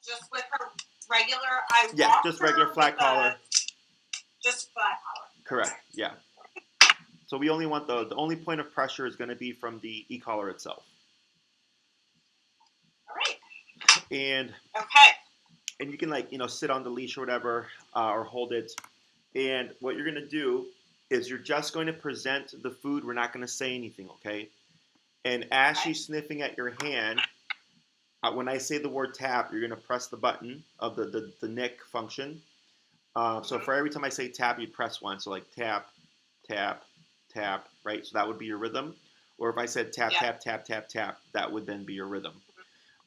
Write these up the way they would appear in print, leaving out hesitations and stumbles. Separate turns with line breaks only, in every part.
Just with her regular,
just regular flat collar.
Just flat collar.
Correct, yeah. So we only want the only point of pressure is going to be from the e-collar itself.
All right.
And
okay.
And you can sit on the leash or whatever, or hold it. And what you're going to do is you're just going to present the food. We're not going to say anything, okay? And as she's sniffing at your hand, when I say the word tap, you're going to press the button of the nick function. So for every time I say tap, you press one. So like tap, tap, tap, right? So that would be your rhythm. Or if I said tap, tap, tap, tap, tap, that would then be your rhythm.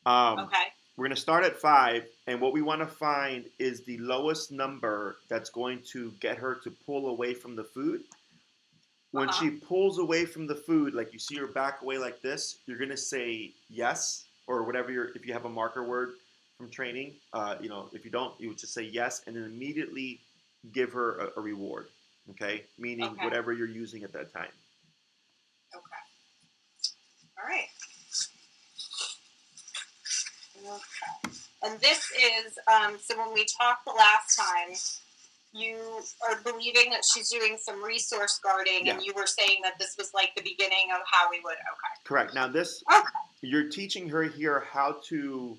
Okay.
We're going to start at 5, and what we want to find is the lowest number that's going to get her to pull away from the food. When she pulls away from the food, like you see her back away like this, you're going to say yes, or whatever if you have a marker word from training. If you don't, you would just say yes, and then immediately give her a reward, okay? Meaning whatever you're using at that time.
Okay. All right. Okay. And this is, so when we talked the last time, you are believing that she's doing some resource guarding, and you were saying that this was like the beginning of how we would,
Correct. Now you're teaching her here how to,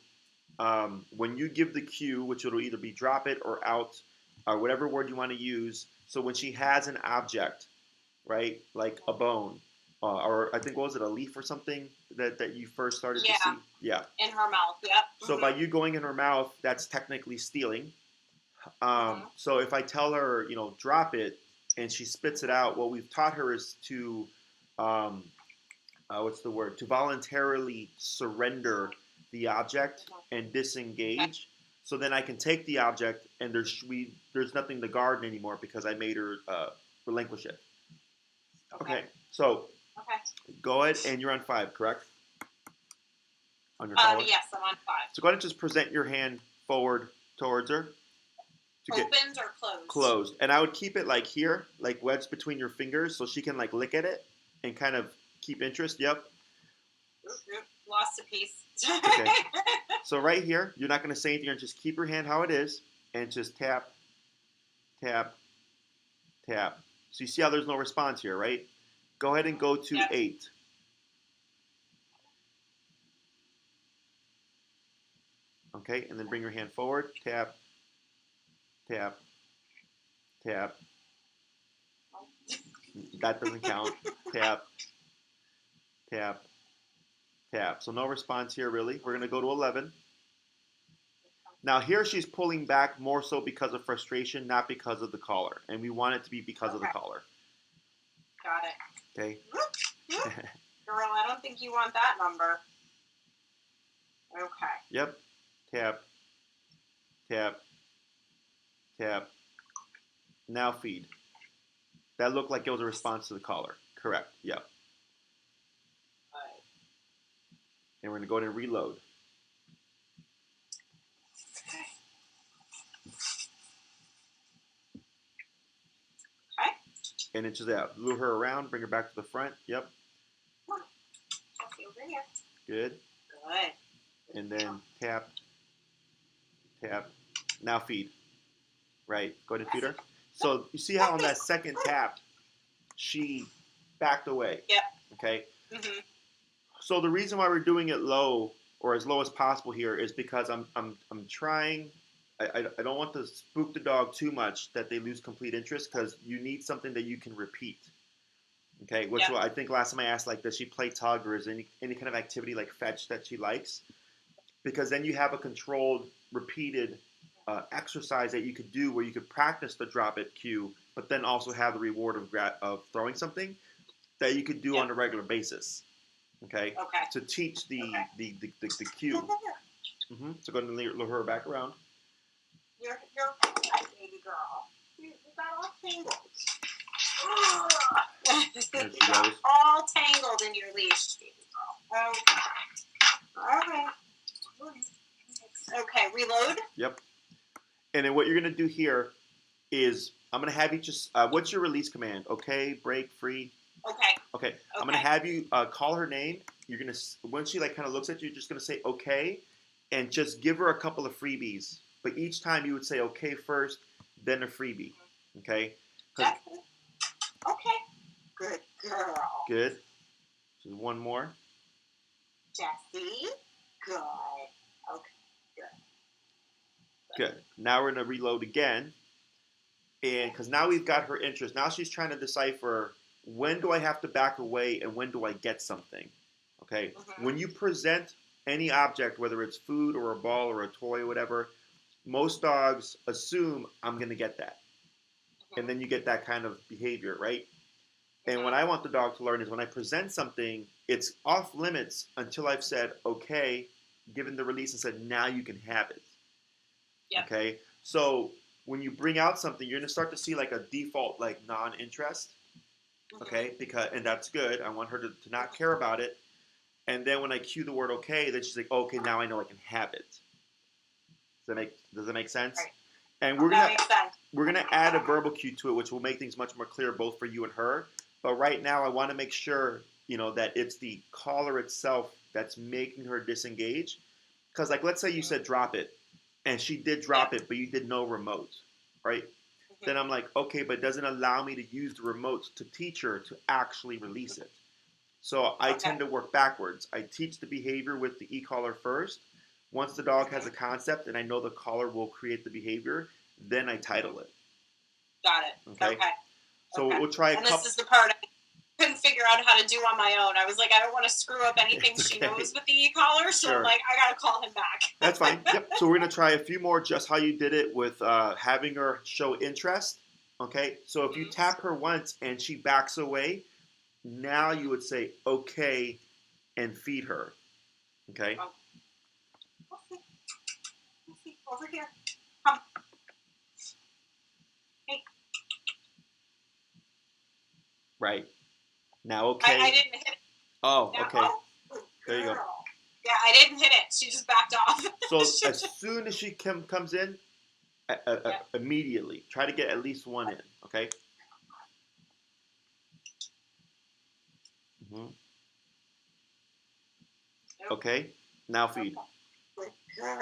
when you give the cue, which it'll either be drop it or out, or whatever word you want to use, so when she has an object, right, like a bone, or I think, what was it, a leaf or something that you first started to see? Yeah.
In her mouth, yep.
So by you going in her mouth, that's technically stealing. So if I tell her, drop it, and she spits it out, what we've taught her is to, to voluntarily surrender the object and disengage. So then I can take the object, and there's nothing to guard anymore because I made her relinquish it. Okay. So go ahead, and you're on 5, correct? On your collar?
Yes, I'm on 5.
So go ahead and just present your hand forward towards her.
Opened or closed?
Closed. And I would keep it like here, like wedged between your fingers, so she can like lick at it and kind of keep interest. Yep.
Lost a piece.
Okay. So right here, you're not going to say anything, and just keep your hand how it is, and just tap, tap, tap. So you see how there's no response here, right? Go ahead and go to 8. Okay, and then bring your hand forward, tap, tap, tap. That doesn't count. Tap, tap, tap. So no response here, really. We're going to go to 11. Now here she's pulling back more so because of frustration, not because of the collar. And we want it to be because of the collar.
Got it.
Okay.
Girl, I don't think you want that number. Okay.
Yep. Tap, tap, tap. Now feed. That looked like it was a response to the collar. Correct. Yep. And we're going to go ahead and reload.
Okay.
And it's just that. Lure her around, bring her back to the front. Yep.
Over here.
Good.
Good.
And then tap, tap. Now feed. Right. Go ahead and feed her. So you see how on that second tap, she backed away.
Yep.
Okay.
Mm-hmm.
So the reason why we're doing it low, or as low as possible here, is because I'm trying. I don't want to spook the dog too much that they lose complete interest, because you need something that you can repeat. Okay, which I think last time I asked, like, does she play tug, or is any kind of activity like fetch that she likes? Because then you have a controlled, repeated exercise that you could do where you could practice the drop it cue, but then also have the reward of throwing something that you could do on a regular basis. Okay. To teach the cue. Mm-hmm. So go ahead and lure her back around.
You're baby girl. You got all tangled. You got all tangled in your leash, baby girl. Okay. All right. Okay, reload.
Yep. And then what you're going to do here is I'm going to have you just, what's your release command? Okay, break, free. Okay. I'm going to have you call her name. You're going to, when she like kind of looks at you, you're just going to say okay. and just give her a couple of freebies. But each time you would say okay first, then a freebie. Okay?
Okay. Good girl.
Good. Just one more.
Jessie. Good. Okay.
Good. Now we're going to reload again. And because now we've got her interest. Now she's trying to decipher, when do I have to back away and when do I get something? Okay.
Mm-hmm.
When you present any object, whether it's food or a ball or a toy or whatever, most dogs assume I'm going to get that.
Mm-hmm.
And then you get that kind of behavior, right?
Mm-hmm.
And what I want the dog to learn is when I present something, it's off limits until I've said, okay, given the release and said, now you can have it.
Yep.
Okay. So when you bring out something, you're going to start to see like a default, like non-interest. Okay. And that's good. I want her to not care about it. And then when I cue the word okay, then she's like, okay, now I know I can have it. Does that make sense?
Right.
And we're gonna add a verbal cue to it, which will make things much more clear both for you and her. But right now, I want to make sure that it's the collar itself that's making her disengage. Because like, let's say you said drop it, and she did drop it, but you did no remote, right? Mm-hmm. Then I'm like, okay, but it doesn't allow me to use the remote to teach her to actually release it. So I tend to work backwards. I teach the behavior with the e-collar first. Once the dog has a concept and I know the collar will create the behavior, then I title it.
Got it. Okay.
So we'll try a couple.
This is the part I couldn't figure out how to do on my own. I was like, I don't want to screw up anything she knows with the e-collar, so I'm like, I got to call him back.
That's fine. Yep. So we're going to try a few more, just how you did it with having her show interest. Okay. So if you tap her once and she backs away, now you would say, okay, and feed her. Okay.
Over here. Come. Hey.
Right. Now, okay.
I didn't hit it.
Oh, okay. There you go.
Yeah, I didn't hit it. She just backed off.
So as soon as she comes in, immediately try to get at least one in. Okay. Mm-hmm. Okay. Now feed.
Good girl.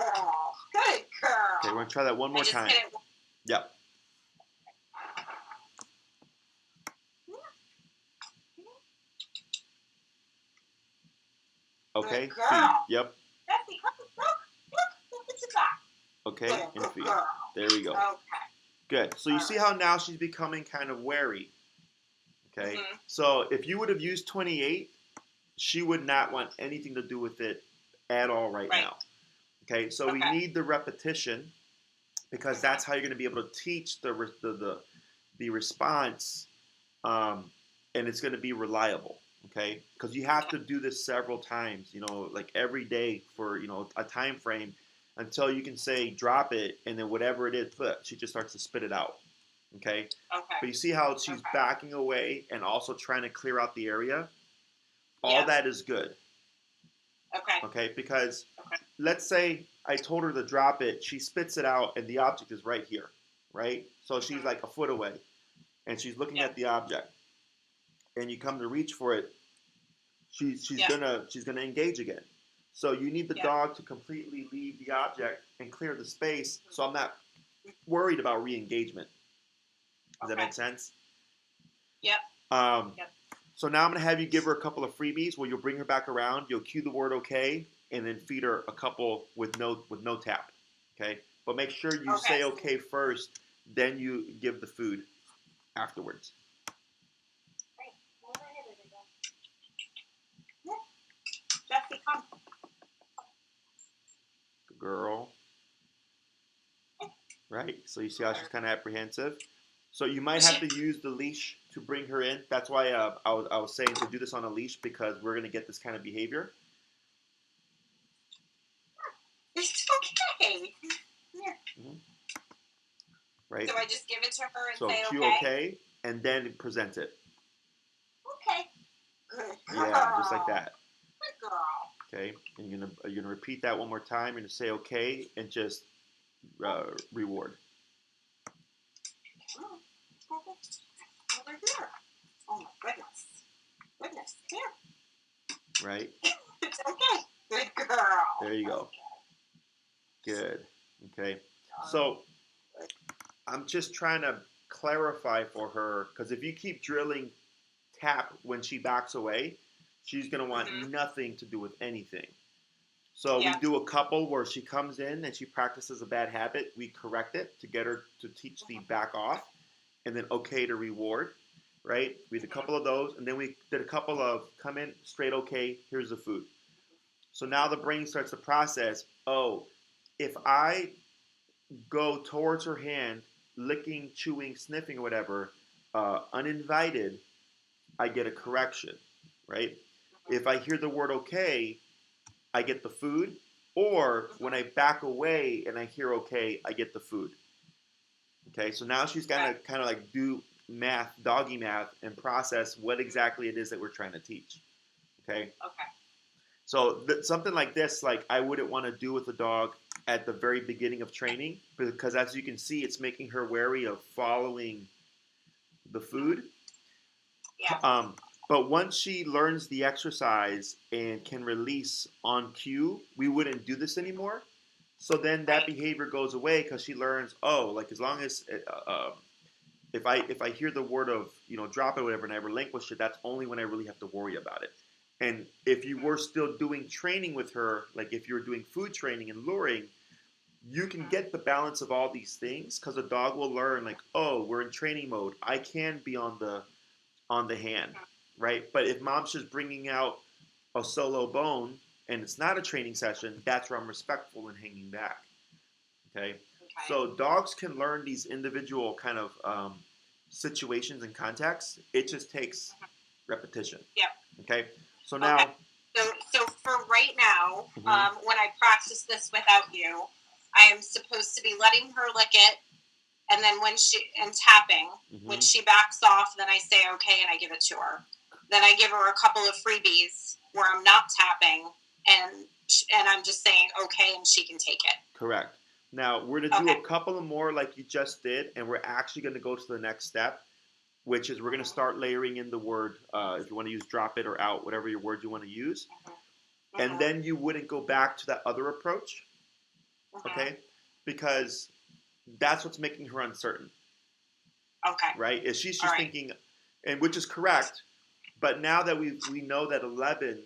Good girl.
Okay, we're going to try that one more time. Yep. Okay, feed. Yep. Okay, and feed. There we go.
Okay.
Good. So you see how now she's becoming kind of wary. Okay. Mm-hmm. So if you would have used 28, she would not want anything to do with it at all right now. Okay, so we need the repetition because that's how you're going to be able to teach the response, and it's going to be reliable. Okay, because you have to do this several times. Like every day for a time frame until you can say drop it, and then whatever it is, she just starts to spit it out. Okay. But you see how she's backing away and also trying to clear out the area. All that is good. Okay, because let's say I told her to drop it, she spits it out, and the object is right here, right? So she's like a foot away, and she's looking at the object, and you come to reach for it, she's gonna engage again. So you need the dog to completely leave the object and clear the space, so I'm not worried about re-engagement. Does that make sense?
Yep.
So now I'm going to have you give her a couple of freebies where you'll bring her back around, you'll cue the word okay, and then feed her a couple with no tap. Okay? But make sure you say okay first, then you give the food afterwards.
Jessie, come.
Good girl. Right? So you see how she's kind of apprehensive. So you might have to use the leash to bring her in. That's why I was saying to do this on a leash because we're going to get this kind of behavior.
It's okay. Yeah.
Mm-hmm. Right.
So I just give it to her and
say okay. So cue okay, and then present it.
Okay. Good girl.
Yeah, just like that.
Good girl.
Okay, and you're gonna repeat that one more time. You're gonna say okay, and just reward.
Over here. Oh my goodness. Goodness. Here.
Right.
It's okay. Good girl.
There you go. Good. Okay. So I'm just trying to clarify for her because if you keep drilling tap when she backs away, she's going to want nothing to do with anything. So we do a couple where she comes in and she practices a bad habit. We correct it to get her to teach the back off and then okay to reward, right? We did a couple of those and then we did a couple of come in straight okay, here's the food. So now the brain starts to process, oh, if I go towards her hand, licking, chewing, sniffing, or whatever, uninvited, I get a correction, right? If I hear the word okay, I get the food, or when I back away and I hear okay, I get the food. Okay, so now she's gonna kind of like do math, doggy math, and process what exactly it is that we're trying to teach. Okay.
Okay.
So something like this, like I wouldn't want to do with a dog at the very beginning of training, because as you can see, it's making her wary of following the food.
Yeah.
But once she learns the exercise and can release on cue, we wouldn't do this anymore. So then that behavior goes away because she learns, oh, like as long as if I hear the word of drop it or whatever and I relinquish it, that's only when I really have to worry about it. And if you were still doing training with her, like if you were doing food training and luring, you can get the balance of all these things because the dog will learn like, oh, we're in training mode. I can be on the hand, right? But if mom's just bringing out a solo bone and it's not a training session, that's where I'm respectful and hanging back. Okay? So dogs can learn these individual kind of situations and contexts. It just takes repetition.
Yep.
Okay? So now...
So for right now, when I practice this without you, I am supposed to be letting her lick it, and then tapping. When she backs off, then I say okay, and I give it to her. Then I give her a couple of freebies where I'm not tapping, and I'm just saying okay, and she can take it.
Correct. Now we're gonna do a couple of more like you just did, and we're actually gonna go to the next step, which is we're gonna start layering in the word. If you want to use drop it or out, whatever your word you want to use, and then you wouldn't go back to that other approach. Okay, because that's what's making her uncertain.
Okay.
Right? Is she's just thinking, and which is correct, but now that we know that 11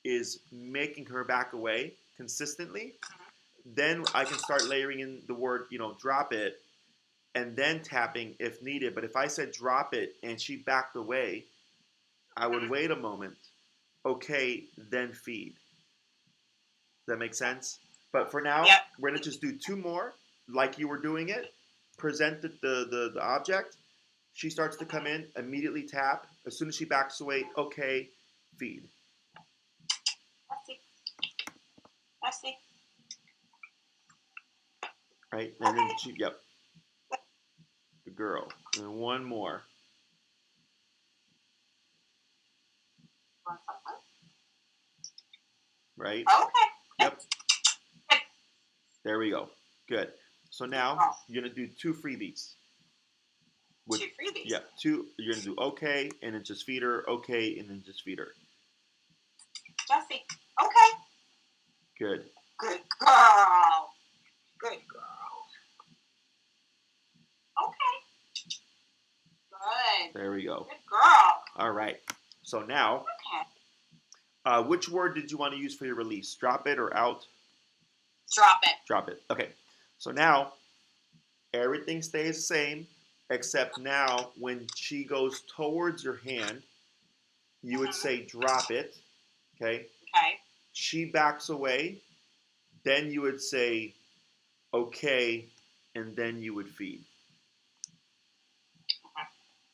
is making her back away consistently, then I can start layering in the word, drop it, and then tapping if needed. But if I said drop it and she backed away, I would wait a moment, okay, then feed. Does that make sense? But for now, we're going to just do two more, like you were doing it. Present the object. She starts to come in, immediately tap. As soon as she backs away, okay, feed.
I see.
Right? And then she, yep. The girl. And one more. Right?
Okay.
Yep. There we go. Good. So now you're going to do two freebies.
Two freebies?
Yeah, two. You're going to do okay, and then just feed her, okay, and then just feed her.
Jessie. Okay.
Good.
Good girl. Good girl. Okay. Good.
There we go.
Good girl.
All right. So now, which word did you want to use for your release? Drop it or out?
Drop it.
Drop it. Okay. So now, everything stays the same, except now when she goes towards your hand, you would say drop it. Okay?
Okay.
She backs away, then you would say okay, and then you would feed.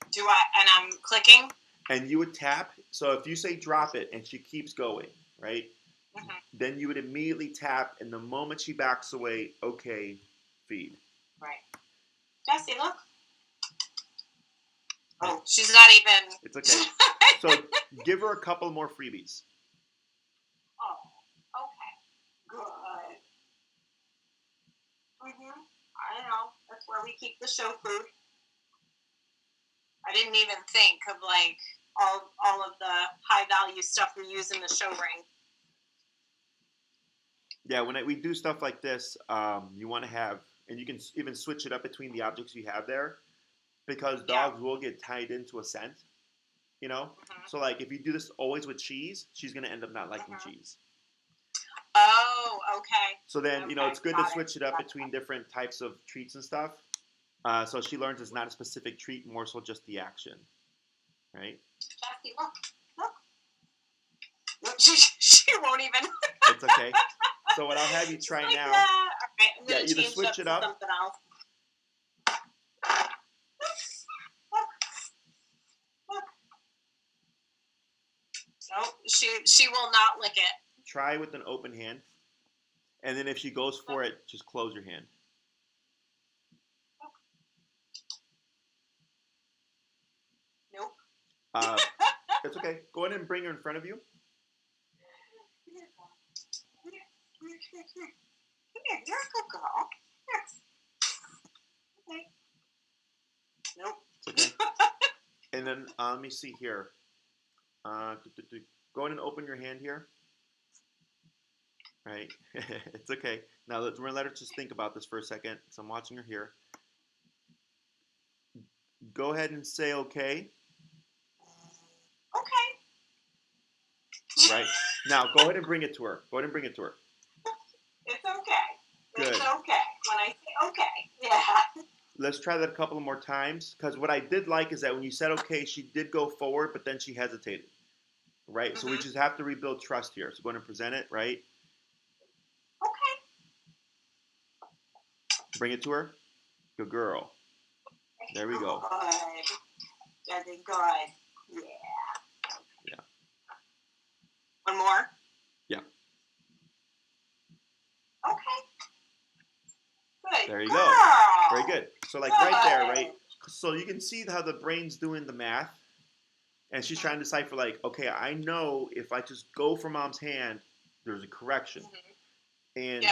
And I'm clicking?
And you would tap. So if you say drop it and she keeps going, right? Then you would immediately tap, and the moment she backs away, okay, feed.
Right. Jessie, look. Oh, she's not even...
It's okay. So give her a couple more freebies.
Oh, okay. Good. I know. That's where we keep the show food. I didn't even think of, like, all of the high-value stuff we use in the show ring.
Yeah, when we do stuff like this, you want to have, and you can even switch it up between the objects you have there, because
Yeah.
dogs will get tied into a scent, you know?
Mm-hmm.
So, like, if you do this always with cheese, she's going to end up not liking cheese.
Oh, okay.
So then,
Okay.
it's good to
Got
switch it up
Got
between different types of treats and stuff. So she learns it's not a specific treat, more so just the action, right?
Jessie, look. She won't even.
It's okay. So what I'll have you try
like
now.
That. Okay, I'm gonna
Yeah, either
change
switch it up.
to something else. Nope, she will not lick it.
Try with an open hand, and then if she goes for it, just close your hand.
Nope.
It's okay. Go ahead and bring her in front of you.
Come here, you're a good girl. Okay. Nope.
It's okay. And then let me see here. Go ahead and open your hand here. Right. It's okay. Now we're gonna let her just think about this for a second. So I'm watching her here. Go ahead and say okay.
Okay.
Right. Now go ahead and bring it to her. Go ahead and bring it to her.
It's okay.
Good.
It's okay. When I say okay, yeah.
Let's try that a couple of more times. Because what I did like is that when you said okay, she did go forward, but then she hesitated. Right.
Mm-hmm.
So we just have to rebuild trust here. So go ahead and present it. Right.
Okay.
Bring it to her. Good girl. There we go.
Good. Very good. Yeah.
Yeah.
One more?
Yeah.
Okay. Good.
There you
girl.
go. Very good. So like right there, right? So you can see how the brain's doing the math. And she's trying to decipher like, okay, I know if I just go for mom's hand, there's a correction.
Mm-hmm.
And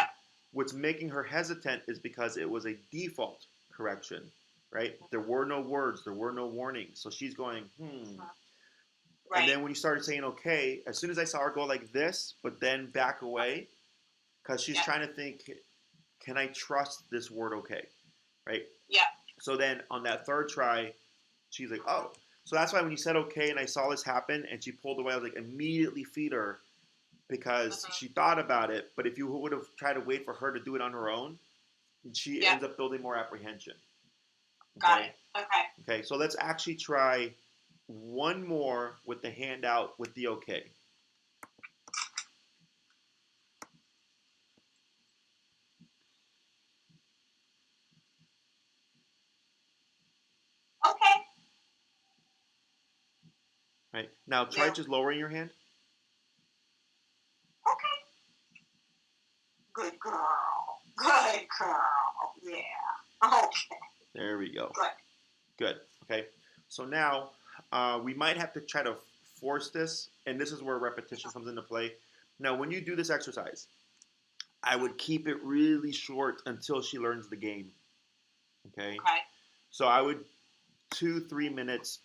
what's making her hesitant is because it was a default correction, right? There were no words, there were no warnings. So she's going,
Right.
And then when you started saying okay, as soon as I saw her go like this, but then back away, because she's trying to think, can I trust this word okay, right?
Yeah.
So then on that third try, she's like, oh. So that's why when you said okay and I saw this happen and she pulled away, I was like, immediately feed her because she thought about it. But if you would have tried to wait for her to do it on her own, she ends up building more apprehension. Okay?
Got it. Okay.
Okay, so let's actually try one more with the hand out with the okay.
Okay.
Right. Now try just lowering your hand.
Okay. Good girl. Good girl. Yeah. Okay.
There we go.
Good.
Good. Okay. So now we might have to try to force this, and this is where repetition comes into play. Now, when you do this exercise, I would keep it really short until she learns the game. Okay. So I would 2-3 minutes.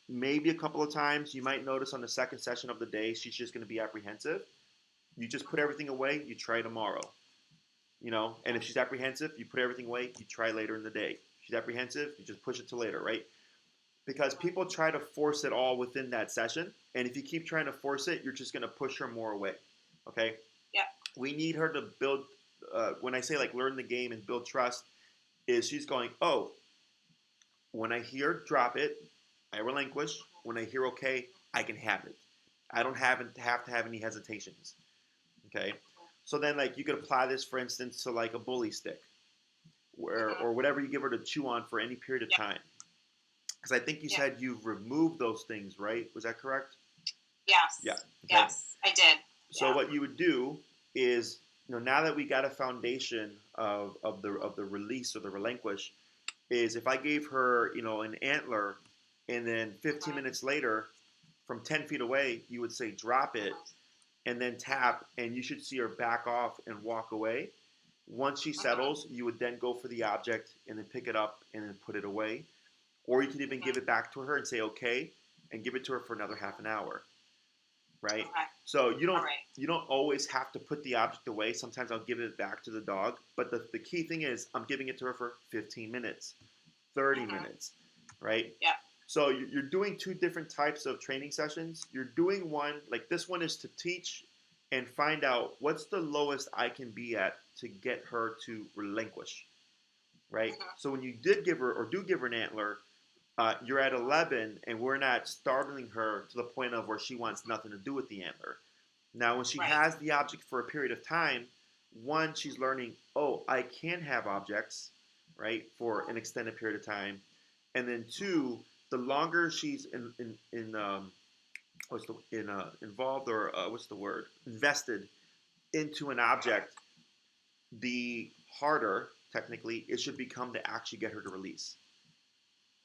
Maybe a couple of times. You might notice on the second session of the day, she's just going to be apprehensive. You just put everything away. You try tomorrow. And if she's apprehensive, you put everything away. You try later in the day. If she's apprehensive, you just push it to later, right? Because people try to force it all within that session. And if you keep trying to force it, you're just going to push her more away. Okay?
Yeah.
We need her to build, when I say like learn the game and build trust, is she's going, oh, when I hear drop it, I relinquish. When I hear okay, I can have it. I don't have to have any hesitations. Okay? So then like you could apply this, for instance, to like a bully stick or whatever you give her to chew on for any period of time. Because I think you said you've removed those things, right? Was that correct?
Yes.
Yeah. Okay.
Yes, I did.
So what you would do is, now that we got a foundation of the release or the relinquish, is if I gave her, an antler, and then 15 minutes later, from 10 feet away, you would say drop it, and then tap, and you should see her back off and walk away. Once she settles, you would then go for the object and then pick it up and then put it away. Or you can even give it back to her and say okay, and give it to her for another half an hour. right?
Okay.
So you
All right.
don't always have to put the object away. Sometimes I'll give it back to the dog. But the key thing is I'm giving it to her for 15 minutes, 30 minutes, right?
Yeah.
So you're doing two different types of training sessions. You're doing one, like this one is to teach and find out what's the lowest I can be at to get her to relinquish, right? So when you did give her or do give her an antler, you're at 11 and we're not startling her to the point of where she wants nothing to do with the antler. Now, when she has the object for a period of time, one, she's learning, oh, I can have objects, right, for an extended period of time. And then two, the longer she's involved or invested into an object, the harder technically it should become to actually get her to release.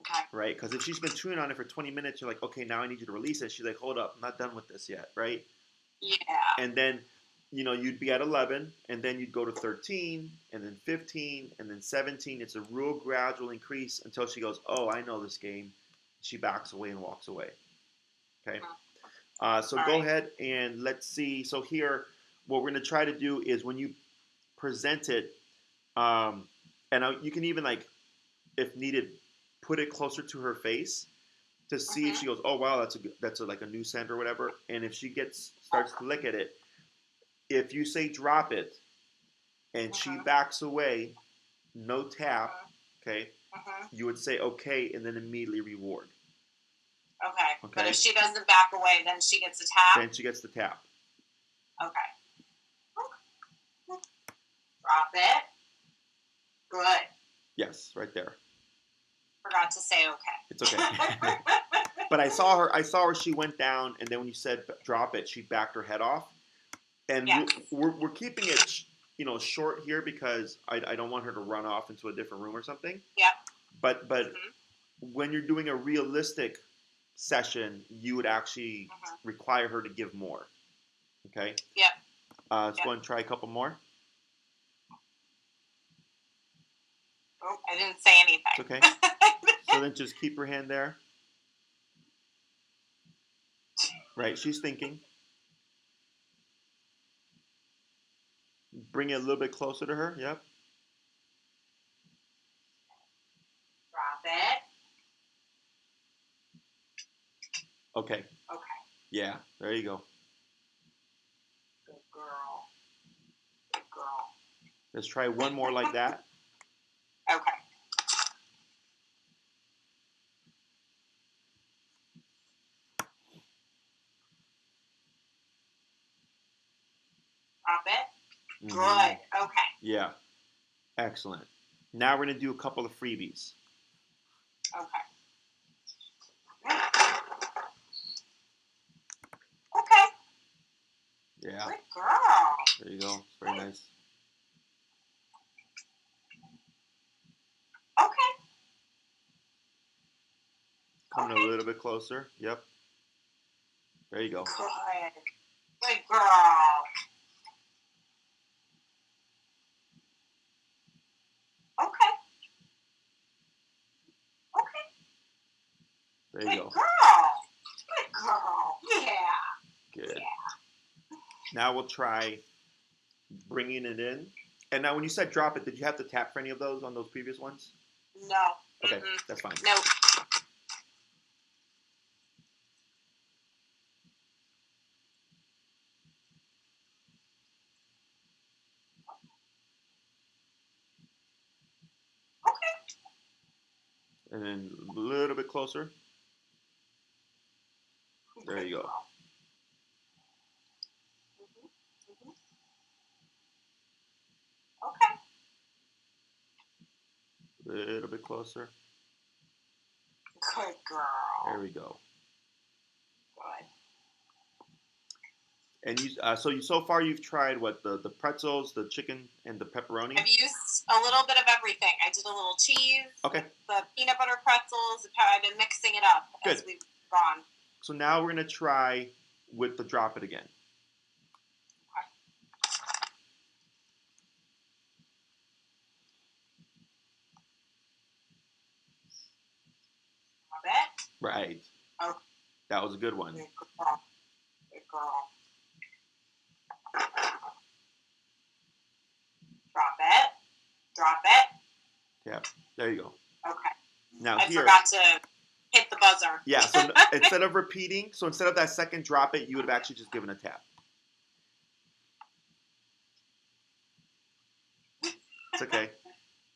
Okay.
Right? Because if she's been chewing on it for 20 minutes, you're like, okay, now I need you to release it. She's like, hold up, I'm not done with this yet, right?
Yeah.
And then, you'd be at 11, and then you'd go to 13, and then 15, and then 17. It's a real gradual increase until she goes, oh, I know this game. She backs away and walks away. Okay? So go ahead and let's see. So here, what we're going to try to do is when you present it, and you can even, like, if needed, put it closer to her face to see if she goes, oh wow, that's like a new scent or whatever. And if she starts to lick at it, if you say drop it, and she backs away, no tap, okay, you would say okay, and then immediately reward.
Okay. But if she doesn't back away, then she gets a tap.
Then she gets the tap.
Okay. Drop it. Good.
Yes, right there.
Forgot to say okay.
It's okay. But I saw her. She went down, and then when you said drop it, she backed her head off. And we're keeping it, short here because I don't want her to run off into a different room or something.
Yep.
But when you're doing a realistic session, you would actually require her to give more. Okay.
Yep.
Let's go and try a couple more.
Oh, I didn't say anything.
It's okay. So then just keep her hand there. Right, she's thinking. Bring it a little bit closer to her. Yep.
Drop it.
Okay.
Okay.
Yeah, there you go.
Good girl. Good girl.
Let's try one more like that.
Okay. Drop it. Good. Okay.
Yeah. Excellent. Now we're going to do a couple of freebies.
Okay. Okay.
Yeah.
Good girl.
There you go. It's very nice.
Okay.
Coming a little bit closer. Yep. There you go.
Good. Good girl. Okay. Okay.
There you
Good
go.
girl. Good girl. Yeah.
Good.
Yeah.
Now we'll try bringing it in. And now when you said drop it, did you have to tap for any of those on those previous ones?
No.
Okay, that's fine.
No.
And then a little bit closer. There you go.
Okay.
A little bit closer.
Good girl.
There we go.
Good.
And so far you've tried what the pretzels, the chicken, and the pepperoni.
I've used a little bit of everything. I did a little cheese.
Okay.
The peanut butter pretzels. I've been mixing it up as we've gone.
So now we're gonna try with the drop it again.
Drop it.
Right.
Oh.
That was a good one.
Good girl. Good girl. Drop it. Drop it.
Yeah, there you go.
Okay.
Now
I
here,
forgot to hit the buzzer.
yeah, so instead of repeating, so instead of that second drop it, you would have actually just given a tap. It's okay.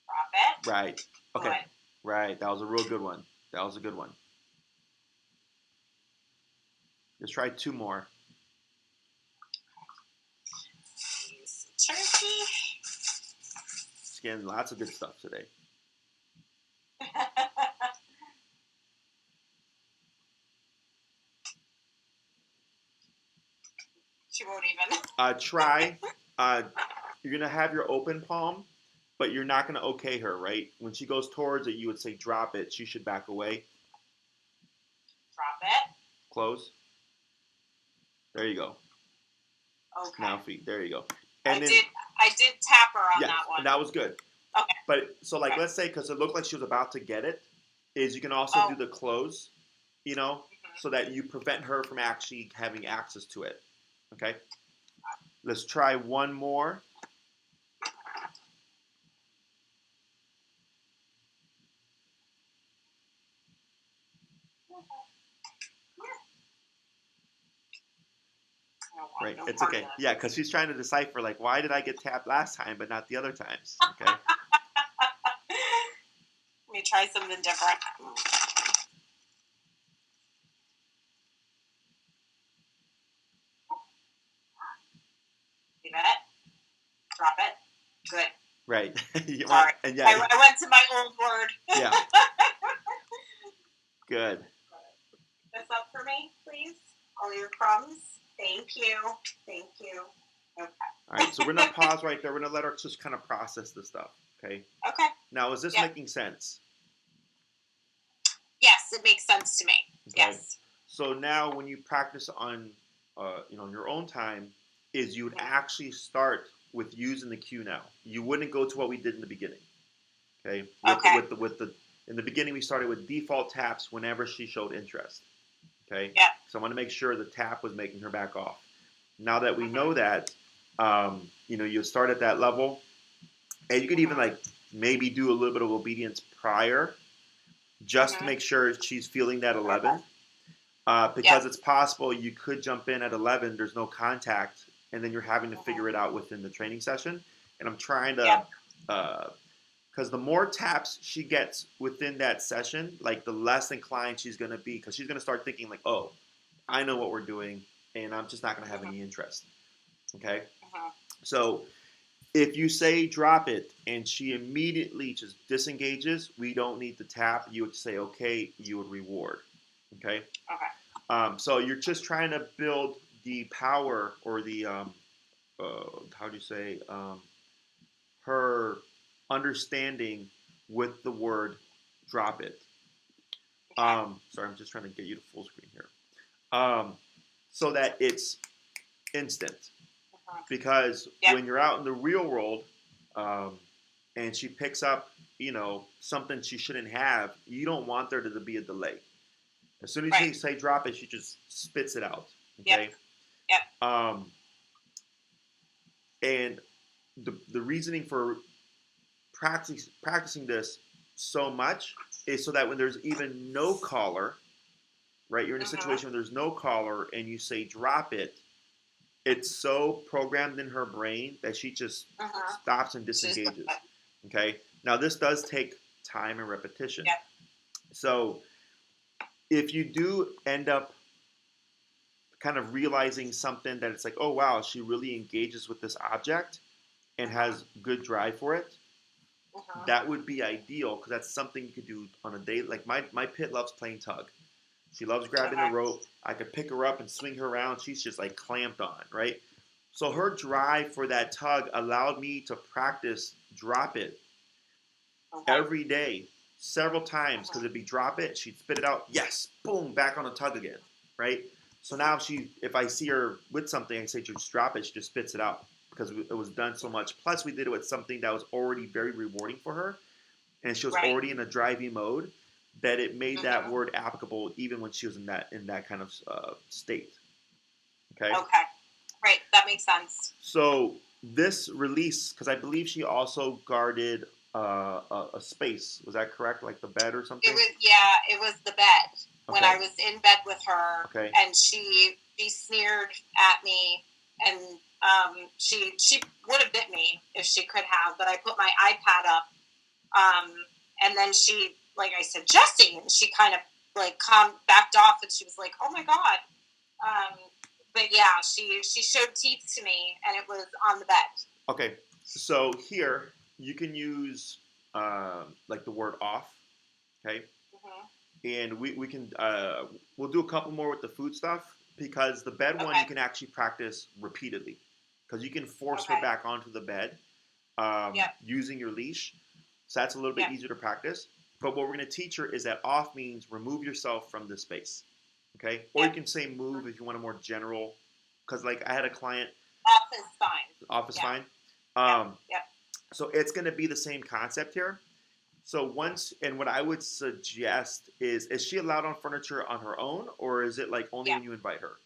Drop it.
Right. Okay.
Good.
Right. That was a real good one. That was a good one. Let's try 2 more.
Turkey.
Just getting lots of good stuff today.
She won't even.
Try. You're gonna have your open palm, but you're not gonna okay her, right? When she goes towards it, you would say drop it. She should back away.
Drop it.
Close. There you go.
Okay.
Now feet. There you go.
I
And then,
did tap her on
yeah,
that one.
that was good.
Okay.
But so like
Okay.
let's say because it looked like she was about to get it, is you can also do the close, so that you prevent her from actually having access to it. Okay. Let's try one more. Right, it's okay. Yeah, because she's trying to decipher, like, why did I get tapped last time but not the other times? Okay.
Let me try something different. See that? Drop it. Good.
Right.
Sorry.
And yeah.
I went to my old word.
Yeah. Good.
This up for me, please. All your crumbs. Thank you. Thank you. Okay.
All right, so we're going to pause right there. We're going to let her just kind of process the stuff, okay?
Okay.
Now, is this making sense?
Yes, it makes sense to me.
Okay.
Yes.
So now when you practice on, your own time, is you would actually start with using the cue now. You wouldn't go to what we did in the beginning, okay? In the beginning, we started with default taps whenever she showed interest, okay?
Yeah.
So I want to make sure the tap was making her back off. Now that we know that, you start at that level, and you could even like maybe do a little bit of obedience prior, just to make sure she's feeling that 11. Because it's possible you could jump in at 11, there's no contact, and then you're having to figure it out within the training session. And I'm trying to, because the more taps she gets within that session, like the less inclined she's going to be, because she's going to start thinking like, oh, I know what we're doing, and I'm just not going to have any interest. Okay? So if you say drop it and she immediately just disengages, we don't need to tap. You would say, okay, you would reward. Okay?
Okay.
So you're just trying to build the power or the, her understanding with the word drop it. Sorry, I'm just trying to get you to full screen here. So that it's instant. Because when you're out in the real world, and she picks up, something she shouldn't have, you don't want there to be a delay. As soon as you say drop it, she just spits it out. Okay.
Yep.
And the reasoning for practicing this so much is so that when there's even no caller, right? You're in a situation where there's no caller and you say drop it. It's so programmed in her brain that she just stops and disengages. Okay. Now this does take time and repetition.
Yep.
So if you do end up kind of realizing something that it's like, oh wow, she really engages with this object and has good drive for it, that would be ideal because that's something you could do on a day. Like my pit loves playing tug. She loves grabbing the rope. I could pick her up and swing her around. She's just like clamped on, right? So her drive for that tug allowed me to practice drop it every day, several times, because it'd be drop it, she'd spit it out, yes, boom, back on the tug again, right? So now if I see her with something, I say just drop it, she just spits it out because it was done so much. Plus, we did it with something that was already very rewarding for her, and she was already in a driving mode, that it made that word applicable even when she was in that kind of state. Okay.
Okay. Right. That makes sense.
So this release, because I believe she also guarded a space. Was that correct? Like the bed or something?
It was the bed. When
Okay.
I was in bed with her,
Okay.
and she sneered at me, and she would have bit me if she could have, but I put my iPad up, and then she, like I said, Jessie, and she kind of like backed off, and she was like, oh my God. But yeah, she showed teeth to me, and it was on the bed.
Okay. So here you can use like the word off. Okay. And we can we'll do a couple more with the food stuff, because the bed one you can actually practice repeatedly, because you can force her back onto the bed using your leash. So that's a little bit easier to practice. But what we're going to teach her is that off means remove yourself from the space. Okay? Or you can say move if you want a more general, because like I had a client.
Off is fine.
Off is fine. So it's going to be the same concept here. So once, and what I would suggest is she allowed on furniture on her own, or is it like only when you invite her?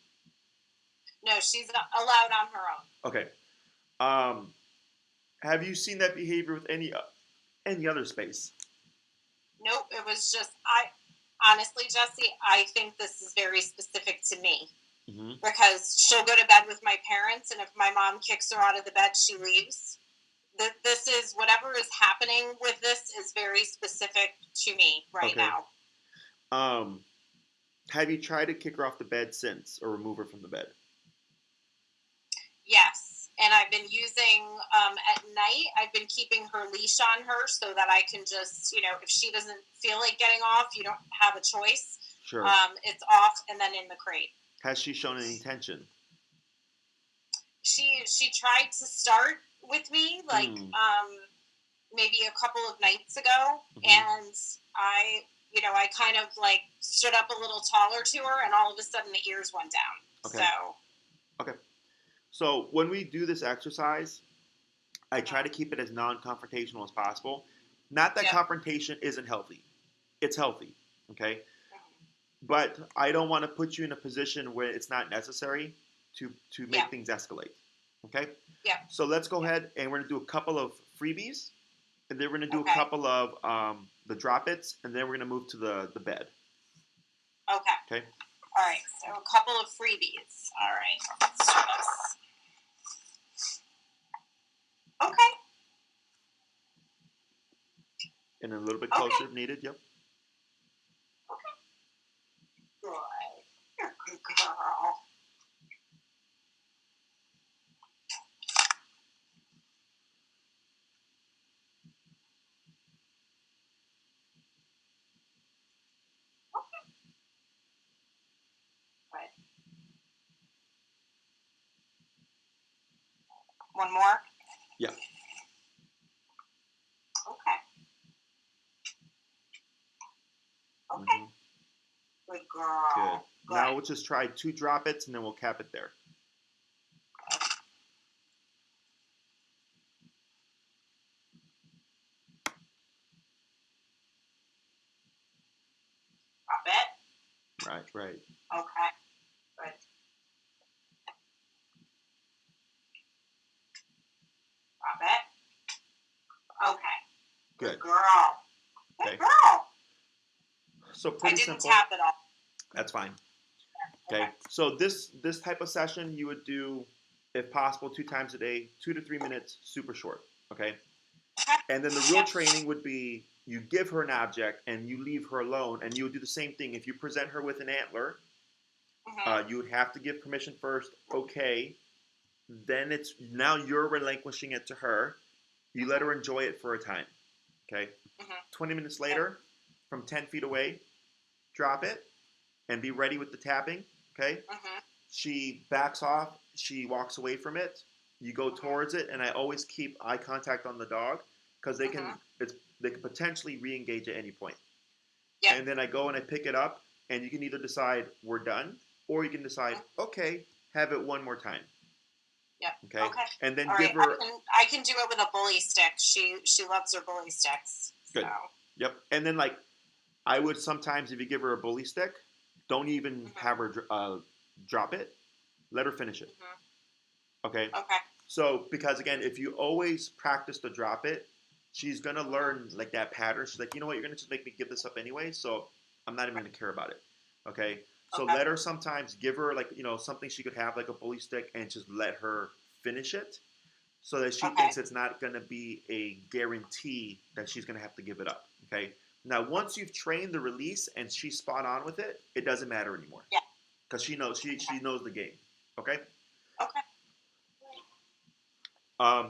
No, she's allowed on her own.
Okay. Have you seen that behavior with any other space?
Nope. It was just, honestly, Jessie, I think this is very specific to me. Mm-hmm. Because she'll go to bed with my parents, and if my mom kicks her out of the bed, she leaves. This is, whatever is happening with this is very specific to me right now.
Have you tried to kick her off the bed since, or remove her from the bed?
Yes, and I've been using, at night, I've been keeping her leash on her so that I can just, if she doesn't feel like getting off, you don't have a choice.
Sure.
It's off and then in the crate.
Has she shown any tension?
She tried to start with me, like, maybe a couple of nights ago, and I kind of, like, stood up a little taller to her, and all of a sudden the ears went down.
Okay. So when we do this exercise, I try to keep it as non-confrontational as possible. Not that confrontation isn't healthy. It's healthy, okay? But I don't want to put you in a position where it's not necessary to make things escalate, okay?
Yeah.
So let's go ahead, and we're going to do a couple of freebies, and then we're going to do a couple of the drop-its, and then we're going to move to the bed. Okay?
All right, so a couple of freebies. All right, let's do this. Okay.
And a little bit closer if needed, yep.
Okay. Good. You're a good girl. One more?
Yeah.
Okay. Okay. Good girl.
Good. Now we'll just try 2 drop-its, and then we'll cap it there.
Drop it?
Right.
Okay. Good. Drop it? Okay.
Good
girl. Good girl.
So pretty simple.
I didn't tap it all.
That's fine. Okay. So this type of session you would do, if possible, 2 times a day, 2 to 3 minutes, super short. Okay. And then the real training would be you give her an object and you leave her alone, and you would do the same thing. If you present her with an antler, you would have to give permission first. Okay. Then it's now you're relinquishing it to her. You let her enjoy it for a time. Okay. 20 minutes later, from 10 feet away, drop it and be ready with the tapping. Okay. She backs off. She walks away from it. You go towards it, and I always keep eye contact on the dog, because they can potentially re-engage at any point. And then I go and I pick it up, and you can either decide we're done, or you can decide, okay, have it one more time. Okay. And then give her.
I can do it with a bully stick. She loves her bully sticks.
Good. So. Yep. And then, like, I would sometimes, if you give her a bully stick, don't even have her drop it. Let her finish it.
Mm-hmm.
Okay?
Okay.
So, because again, if you always practice to drop it, she's going to learn like that pattern. She's like, you know what, you're going to just make me give this up anyway, so I'm not even going to care about it. Okay? So
Okay.
let her sometimes give her like, something she could have like a bully stick and just let her finish it so that she thinks it's not going to be a guarantee that she's going to have to give it up. Okay? Now, once you've trained the release and she's spot on with it, it doesn't matter anymore.
Yeah.
Because she knows the game. Okay?
Okay.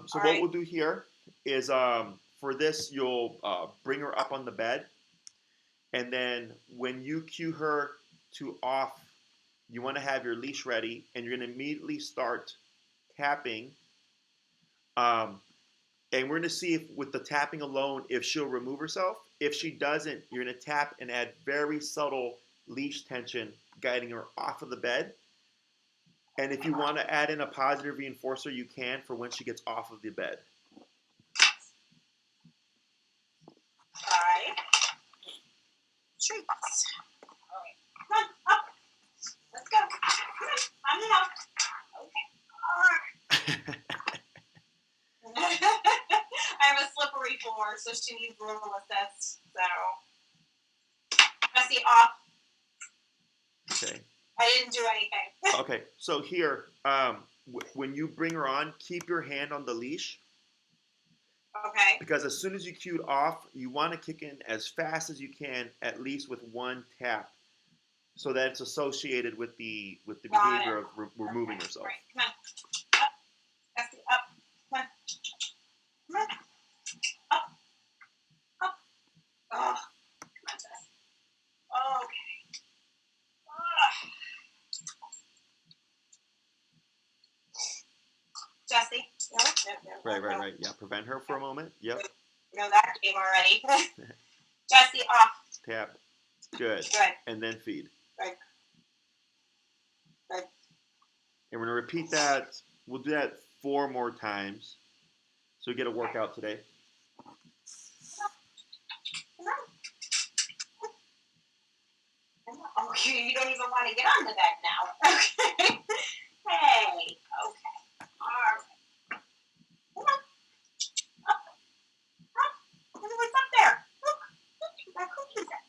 So what we'll do here is for this, you'll bring her up on the bed. And then when you cue her to off, you want to have your leash ready. And you're going to immediately start tapping. And we're going to see if with the tapping alone, if she'll remove herself. If she doesn't, you're going to tap and add very subtle leash tension, guiding her off of the bed. And if you want to add in a positive reinforcer, you can for when she gets off of the bed.
All right. Treats. All right. Come on, up. Let's go. Come on, I'm up. Okay. I have a slippery floor, so she needs a little assist. So, Jessie, off.
Okay.
I didn't do anything.
Okay. So here, when you bring her on, keep your hand on the leash.
Okay.
Because as soon as you cued off, you want to kick in as fast as you can, at least with one tap, so that it's associated with the behavior of removing herself.
Right. Come on. Up. Jessie, up. Come on. Come on. Up. Up. Oh. Come on, Jess. Okay. Oh. Jessie. No.
Right. Yeah, prevent her for a moment. Yep.
You know that game already. Jessie, off.
Tap. Good.
Good.
And then feed.
Good. Good.
And we're going to repeat that. We'll do that 4 more times. So we get a workout today.
Okay, you don't even want to get on the bed now. Okay. Hey. Okay. All right. Come on. Up. Up. What's up there? Look. That cookie's there.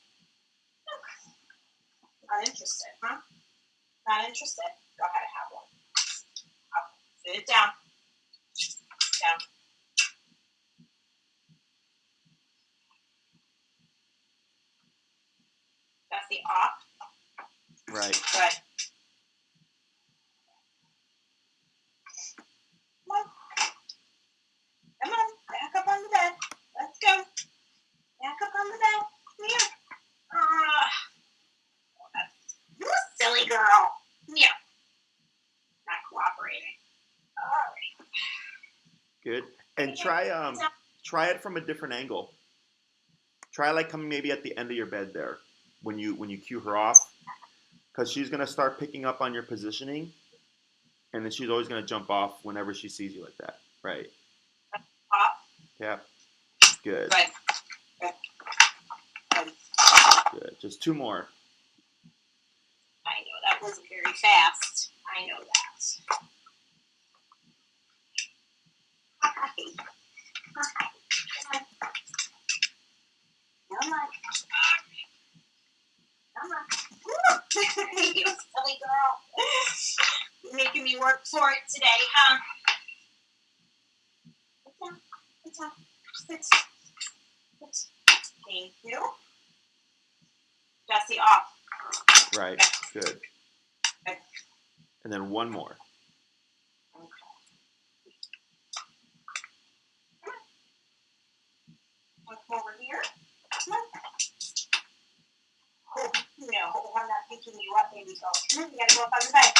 Look. Not interested, huh? Not interested? Go ahead and have one. Up. Sit it down. Down. That's the off.
Right.
Good. Come on. Back up on the bed. Let's go. Back up on the bed. Come here. You silly girl. Come here. Not cooperating. All right.
Good. And try it from a different angle. Try like coming maybe at the end of your bed there when you cue her off, because she's gonna start picking up on your positioning, and then she's always gonna jump off whenever she sees you like that. Right.
Off.
Yeah. Good.
Good.
Good. Just 2 more.
I know that wasn't very fast. I know that. Hi. Come on. You silly girl. You're making me work for it today, huh? Sit down. Sit. Thank you. Jessie, off.
Right. Good.
Okay.
And then 1 more.
Okay. Come over here. Come on. Oh, no, I'm not picking you up, baby girl. Come on, you gotta go up on the bed.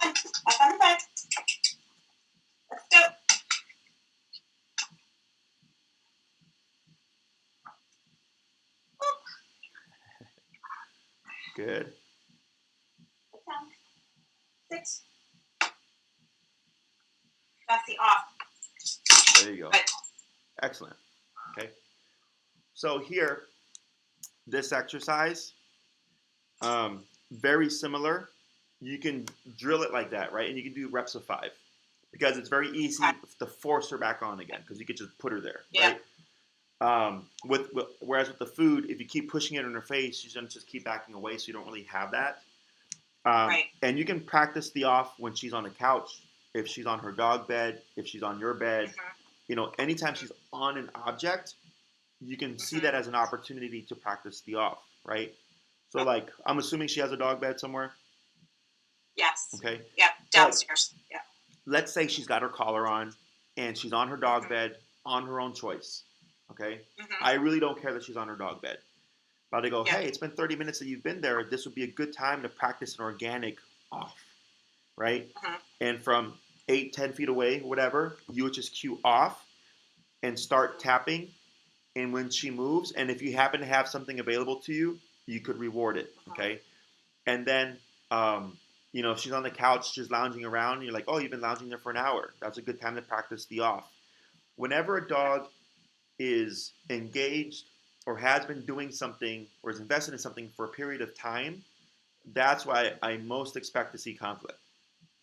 Come on, up on the bed. Let's go.
Good.
Sit down. Sit. Jessie, off.
There you go.
Good.
Excellent. Okay. So here, this exercise, very similar. you can drill it like that, right? And you can do reps of 5 because it's very easy
Okay.
to force her back on again because you could just put her there,
Yeah.
right? Whereas with the food, if you keep pushing it in her face, she's gonna just keep backing away, so you don't really have that.
Right.
And you can practice the off when she's on the couch, if she's on her dog bed, if she's on your bed.
Mm-hmm.
You know, anytime she's on an object, you can see that as an opportunity to practice the off, right? So, like, I'm assuming she has a dog bed somewhere.
Yes.
Okay.
Yeah. Downstairs. Yeah.
Let's say she's got her collar on and she's on her dog bed on her own choice. Okay.
Mm-hmm.
I really don't care that she's on her dog bed. But I go,
Yeah.
hey, it's been 30 minutes that you've been there. This would be a good time to practice an organic off, right?
Mm-hmm.
And from 8, 10 feet away, whatever, you would just cue off and start tapping. And when she moves, and if you happen to have something available to you, you could reward it, okay? And then, you know, if she's on the couch just lounging around, and you're like, oh, you've been lounging there for an hour. That's a good time to practice the off. Whenever a dog is engaged or has been doing something or is invested in something for a period of time, that's why I most expect to see conflict,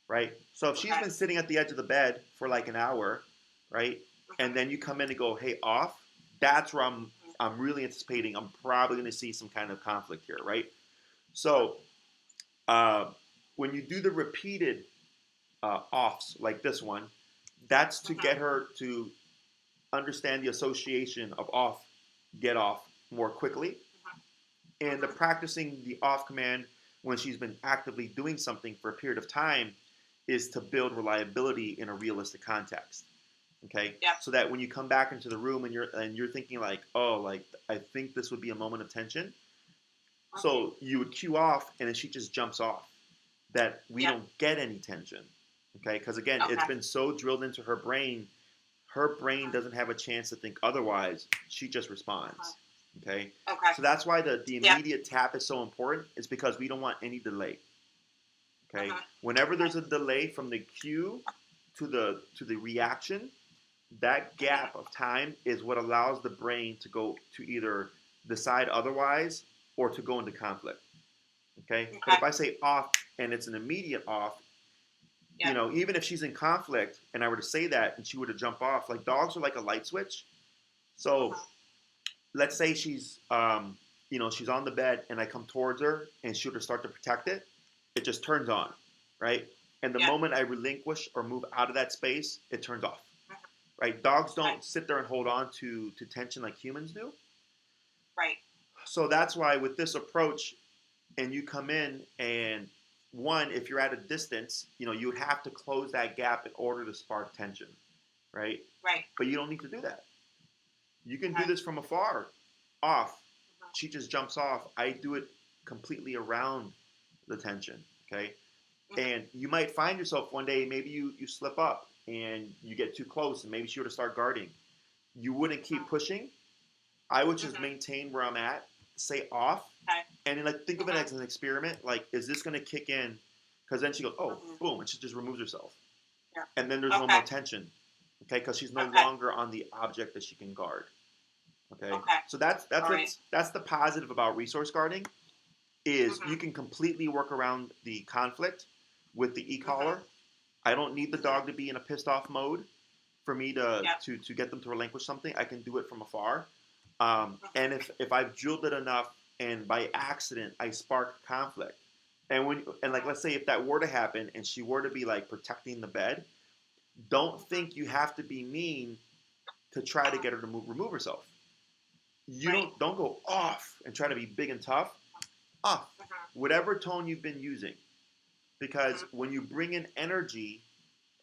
right? So if she's been sitting at the edge of the bed for like an hour, right, and then you come in and go, hey, off, that's where I'm really anticipating I'm probably going to see some kind of conflict here, right? So when you do the repeated offs like this one, that's to get her to understand the association of off, get off more quickly. And the practicing the off command when she's been actively doing something for a period of time is to build reliability in a realistic context. Okay.
Yeah.
So that when you come back into the room and you're thinking like, oh, like I think this would be a moment of tension. So you would cue off and then she just jumps off. That we don't get any tension. Okay. Because again, it's been so drilled into her brain doesn't have a chance to think otherwise. She just responds. Okay. So that's why the immediate tap is so important. Is because we don't want any delay. Okay. Whenever there's a delay from the cue to the reaction, that gap of time is what allows the brain to go to either decide otherwise or to go into conflict. Okay. But if I say off and it's an immediate off, you know, even if she's in conflict and I were to say that and she were to jump off, like dogs are like a light switch. So let's say she's, you know, she's on the bed and I come towards her and she were to start to protect it, it just turns on, right? And the moment I relinquish or move out of that space, it turns off, right? Dogs don't sit there and hold on to tension like humans do.
Right.
So that's why with this approach, and you come in and one, if you're at a distance, you know, you would have to close that gap in order to spark tension, right?
Right.
But you don't need to do that. You can do this from afar, off. She just jumps off. I do it completely around the tension, okay? And you might find yourself one day, maybe you slip up and you get too close and maybe she were to start guarding. You wouldn't keep pushing. I would just maintain where I'm at, say off, and then like think of it as an experiment. Like, is this going to kick in? Because then she goes, oh, boom, and she just removes herself.
Yeah.
And then there's no more tension, okay? Because she's no longer on the object that she can guard. Okay. So that's the positive about resource guarding, is you can completely work around the conflict with the e-collar. I don't need the dog to be in a pissed off mode for me to get them to relinquish something. I can do it from afar. And if I've drilled it enough and by accident I spark conflict, and like let's say if that were to happen and she were to be like protecting the bed, don't think you have to be mean to try to get her to remove herself. You don't go off and try to be big and tough. Off. Whatever tone you've been using. Because when you bring in energy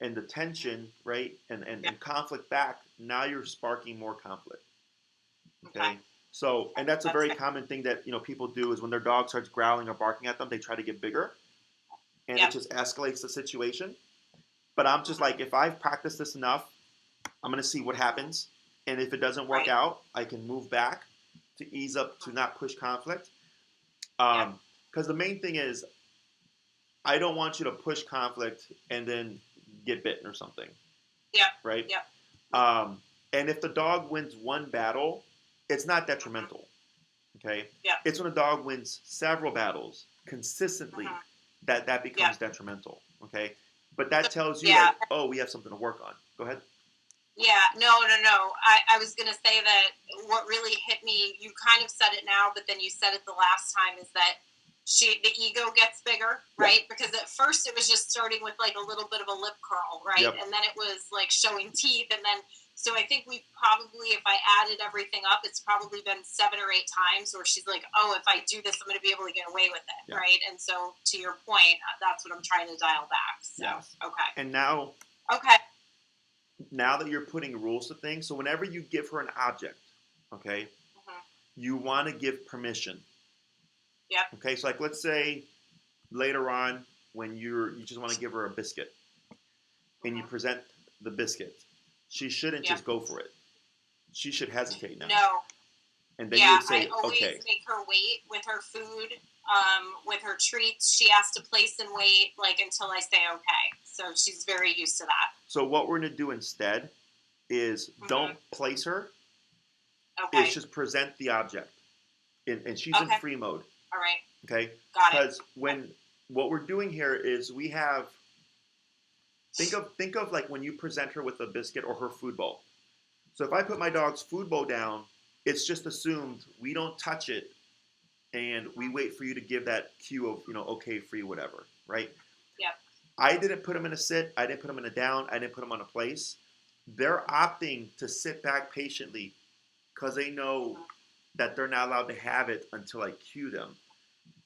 and the tension, right, and conflict back, now you're sparking more conflict. Okay? So, and that's a very common thing that, you know, people do is when their dog starts growling or barking at them, they try to get bigger. And it just escalates the situation. But I'm just like, if I've practiced this enough, I'm going to see what happens. And if it doesn't work out, I can move back to ease up, to not push conflict. Because the main thing is, I don't want you to push conflict and then get bitten or something. Yeah. Right? Yeah. And if the dog wins one battle, it's not detrimental. Okay? Yeah. It's when a dog wins several battles consistently that becomes detrimental. Okay, but that tells you
Yeah.
like, oh, we have something to work on. Go ahead.
Yeah, no. I was going to say that what really hit me, you kind of said it now, but then you said it the last time, is that the ego gets bigger, right? Because at first it was just starting with like a little bit of a lip curl, right?
Yep.
And then it was like showing teeth. And then, so I think we probably, if I added everything up, it's probably been 7 or 8 times where she's like, oh, if I do this, I'm going to be able to get away with it, right? And so to your point, that's what I'm trying to dial back. So, okay.
And now...
Okay.
Now that you're putting rules to things, so whenever you give her an object, okay, you want to give permission.
Yep.
Okay, so like let's say later on when you just want to give her a biscuit and you present the biscuit, she shouldn't just go for it. She should hesitate now.
No.
And then you would say,
I always
okay.
make her wait with her food, with her treats. She has to place and wait like until I say okay. So she's very used to that.
So what we're going to do instead is don't place her.
Okay.
It's just present the object. And she's in free mode.
All right.
Okay?
Got it.
Because what we're doing here is we have... Think of like when you present her with a biscuit or her food bowl. So if I put my dog's food bowl down, it's just assumed we don't touch it and we wait for you to give that cue of, okay, free, whatever, right?
Yep.
I didn't put them in a sit. I didn't put them in a down. I didn't put them on a place. They're opting to sit back patiently because they know that they're not allowed to have it until I cue them.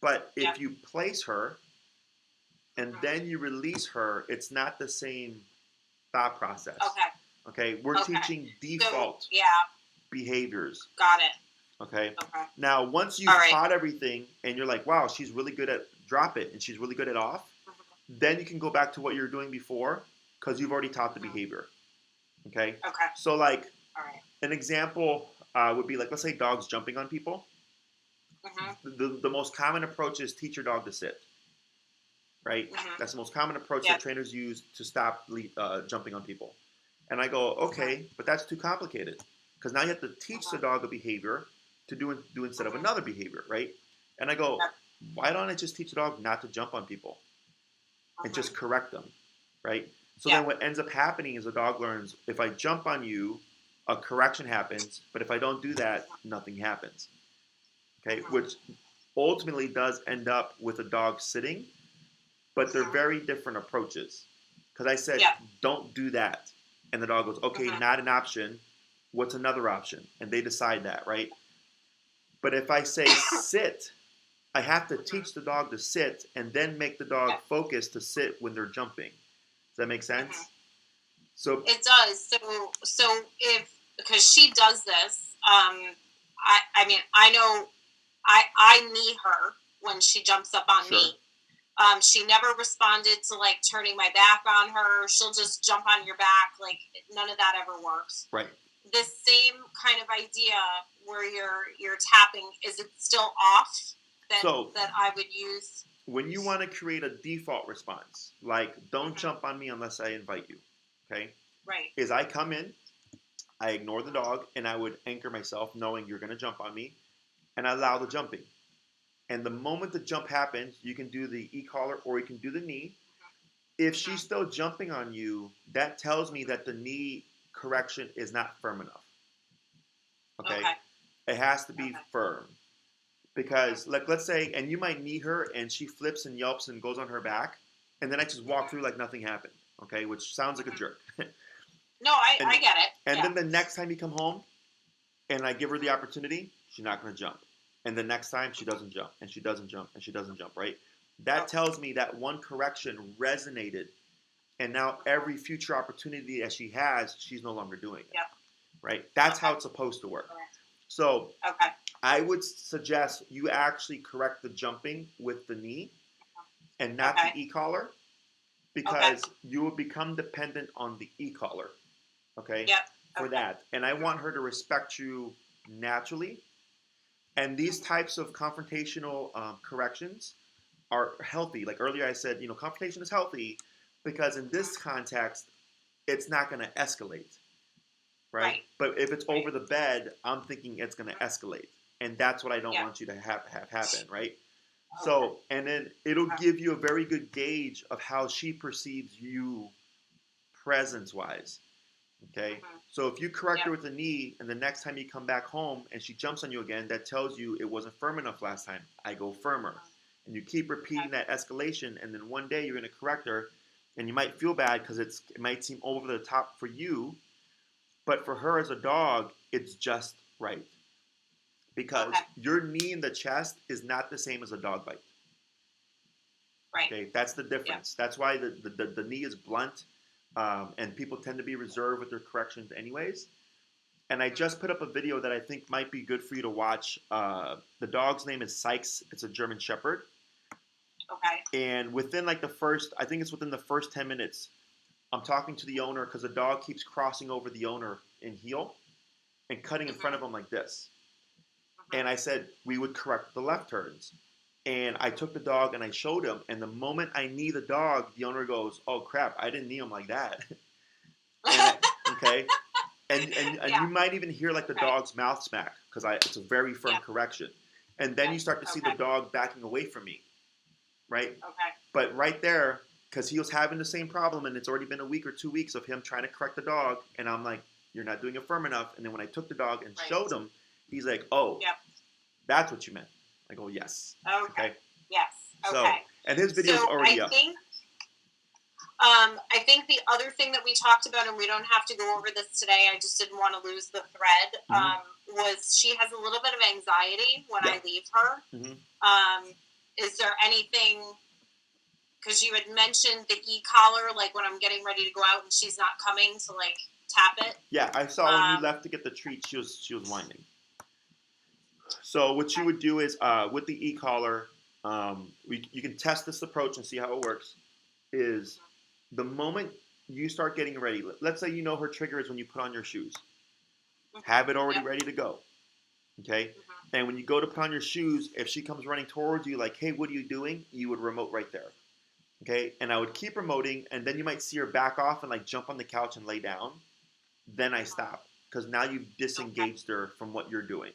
But if you place her and then you release her, it's not the same thought process. Okay? We're teaching default behaviors.
Got it.
Okay? Now, once you've taught everything and you're like, wow, she's really good at drop it and she's really good at off, then you can go back to what you were doing before because you've already taught the behavior. Okay? So, like, an example would be like, let's say dogs jumping on people. The most common approach is teach your dog to sit. Right? That's the most common approach that trainers use to stop jumping on people. And I go, okay, but that's too complicated. Because now you have to teach the dog a behavior to do instead of another behavior, right? And I go, why don't I just teach the dog not to jump on people and just correct them, right? So then what ends up happening is the dog learns, if I jump on you, a correction happens, but if I don't do that, nothing happens, okay? Which ultimately does end up with a dog sitting, but they're very different approaches. Because I said, don't do that. And the dog goes, okay, not an option. What's another option? And they decide that, right? But if I say sit, I have to teach the dog to sit and then make the dog focus to sit when they're jumping. Does that make sense? So
it does. So because she does this, I mean, I know I knee her when she jumps up on me. She never responded to like turning my back on her. She'll just jump on your back. Like none of that ever works.
Right.
This same kind of idea where you're tapping, is it still off that I would use?
When you want to create a default response, like don't jump on me unless I invite you, okay?
Right.
Is I come in, I ignore the dog, and I would anchor myself knowing you're going to jump on me, and I allow the jumping. And the moment the jump happens, you can do the e-collar or you can do the knee. If she's still jumping on you, that tells me that the knee correction is not firm enough. Okay? It has to be firm. Because, like, let's say, and you might knee her and she flips and yelps and goes on her back, and then I just walk through like nothing happened. Okay? Which sounds like a jerk.
No, I get it.
And then the next time you come home and I give her the opportunity, she's not going to jump. And the next time she doesn't jump, and she doesn't jump, and she doesn't jump, right? That tells me that one correction resonated, and now every future opportunity that she has, she's no longer doing it, right? That's how it's supposed to work. So I would suggest you actually correct the jumping with the knee and not the e-collar, because you will become dependent on the e-collar, for that. And I want her to respect you naturally. And these types of confrontational corrections are healthy. Like earlier I said, confrontation is healthy because in this context, it's not going to escalate, right? But if it's over the bed, I'm thinking it's going to escalate. And that's what I don't want you to have happen, right? So, and then it'll give you a very good gauge of how she perceives you presence-wise. Okay? So if you correct her with the knee and the next time you come back home and she jumps on you again, that tells you it wasn't firm enough last time. I go firmer. And you keep repeating that escalation, and then one day you're going to correct her, and you might feel bad because it might seem over the top for you, but for her as a dog, it's just right. Because your knee in the chest is not the same as a dog bite.
Right.
Okay, that's the difference. That's why the knee is blunt, and people tend to be reserved with their corrections anyways. And I just put up a video that I think might be good for you to watch. The dog's name is Sykes. It's a German Shepherd.
Okay.
And within like I think it's within the first 10 minutes, I'm talking to the owner because the dog keeps crossing over the owner in heel and cutting in front of him like this. And I said we would correct the left turns. And I took the dog and I showed him. And the moment I knee the dog, the owner goes, "Oh crap! I didn't knee him like that." Okay. And you might even hear like the dog's mouth smack because it's a very firm correction. And then you start to see the dog backing away from me, right?
Okay.
But right there, because he was having the same problem, and it's already been a week or 2 weeks of him trying to correct the dog, and I'm like, "You're not doing it firm enough." And then when I took the dog and showed him, he's like, "Oh, that's what you meant." I go, "Yes."
Okay. Yes. Okay.
So, and his video's already up.
I think the other thing that we talked about, and we don't have to go over this today, I just didn't want to lose the thread, was she has a little bit of anxiety when I leave her. Is there anything, because you had mentioned the e-collar, like when I'm getting ready to go out and she's not coming to like tap it?
Yeah, I saw when you left to get the treat, she was whining. So what you would do is with the e-collar, you can test this approach and see how it works, is the moment you start getting ready, let's say you know her trigger is when you put on your shoes. Have it already ready to go. Okay? And when you go to put on your shoes, if she comes running towards you like, "Hey, what are you doing?" you would remote right there. Okay? And I would keep remoting, and then you might see her back off and like jump on the couch and lay down. Then I stop because now you've disengaged her from what you're doing.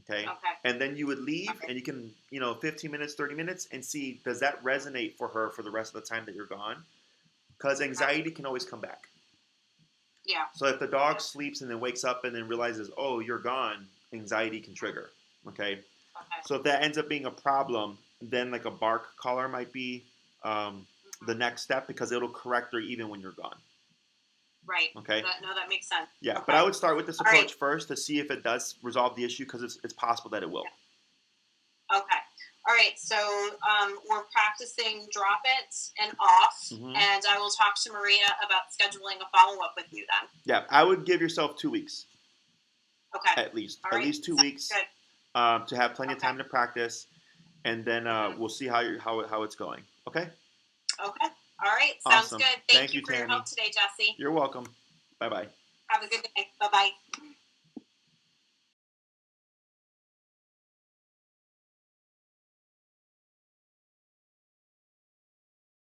Okay? And then you would leave, and you can, 15 minutes, 30 minutes, and see, does that resonate for her for the rest of the time that you're gone? Because anxiety can always come back.
Yeah.
So if the dog sleeps and then wakes up and then realizes, "Oh, you're gone," anxiety can trigger. Okay? So if that ends up being a problem, then like a bark collar might be the next step because it'll correct her even when you're gone.
Right.
Okay.
That makes sense.
Yeah, but I would start with this approach first to see if it does resolve the issue because it's possible that it will.
Yeah. Okay. All right. So we're practicing drop it and off, and I will talk to Maria about scheduling a follow-up with you then.
Yeah, I would give yourself 2 weeks.
Okay.
At least. At least 2 weeks to have plenty of time to practice, and then we'll see how it's going. Okay?
Okay. All right. Sounds
Awesome.
good. Thank you for your help today, Jessie.
You're welcome. Bye-bye.
Have a good day. Bye-bye.